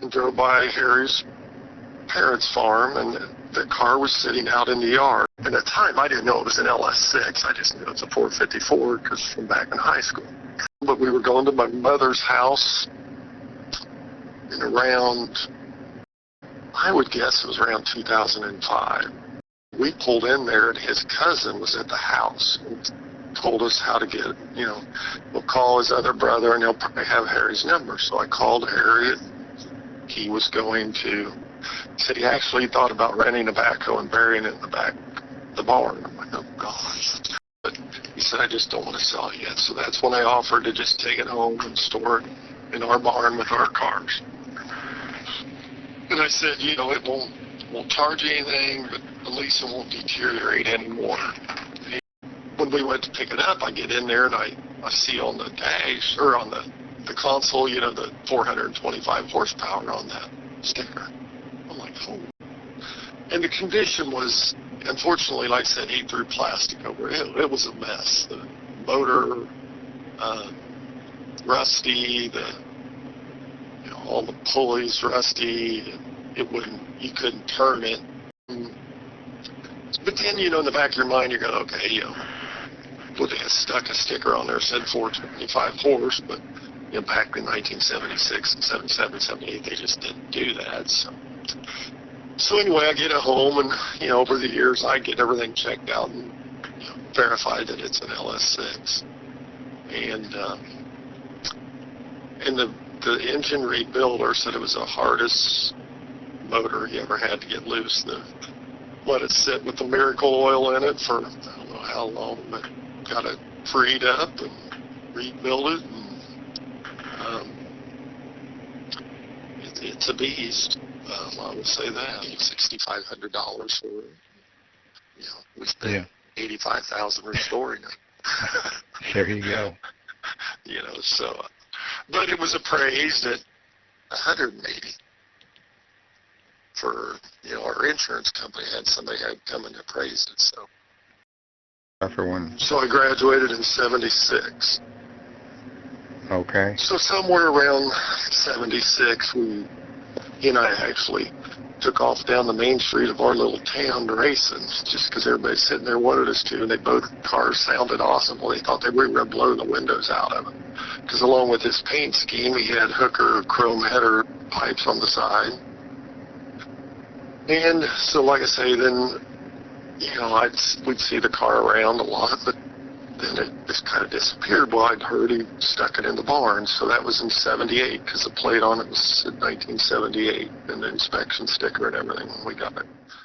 and drove by Harry's parents' farm, and the car was sitting out in the yard. And at the time, I didn't know it was an LS6. I just knew it was a 454 because from back in high school. But we were going to my mother's house in around, I would guess it was around 2005. We pulled in there, and his cousin was at the house and told us how to get, we'll call his other brother, and he'll probably have Harry's number. So I called Harry, and he was going to, said he actually thought about renting a backhoe and burying it in the back of the barn. I'm like, oh, gosh. But he said, I just don't want to sell it yet. So that's when I offered to just take it home and store it in our barn with our cars. And I said, it won't charge you anything, but at least it won't deteriorate anymore. And when we went to pick it up, I get in there and I see on the dash, or on the console, the 425 horsepower on that sticker. I'm like, oh. And the condition was, unfortunately, like I said, he threw plastic over it. It was a mess. The motor, rusty, all the pulleys rusty. You couldn't turn it. But then, in the back of your mind, you're going, okay, would they have stuck a sticker on there that said 425 horse, but back in 1976 and 77, 78, they just didn't do that. So anyway, I get it home, and over the years, I get everything checked out and verified that it's an LS6. And the engine rebuilder said it was the hardest motor he ever had to get loose. Let it sit with the miracle oil in it for I don't know how long, but got it freed up and rebuilt it. And, it's a beast. I would say that $6,500 for we spent $85,000 restoring it. There you go. So, but it was appraised at $180. For our insurance company had somebody had come and appraised it. So I graduated in '76. Okay. So somewhere around '76, he and I actually took off down the main street of our little town racing, just because everybody sitting there wanted us to, and both cars sounded awesome. Well, they thought we were going to blow the windows out of it, because along with his paint scheme, he had Hooker chrome header pipes on the side. And so, like I say, then, we'd see the car around a lot, but then it just kind of disappeared. Well, I'd heard he stuck it in the barn, so that was in '78, because the plate on it was in 1978, and the inspection sticker and everything when we got it.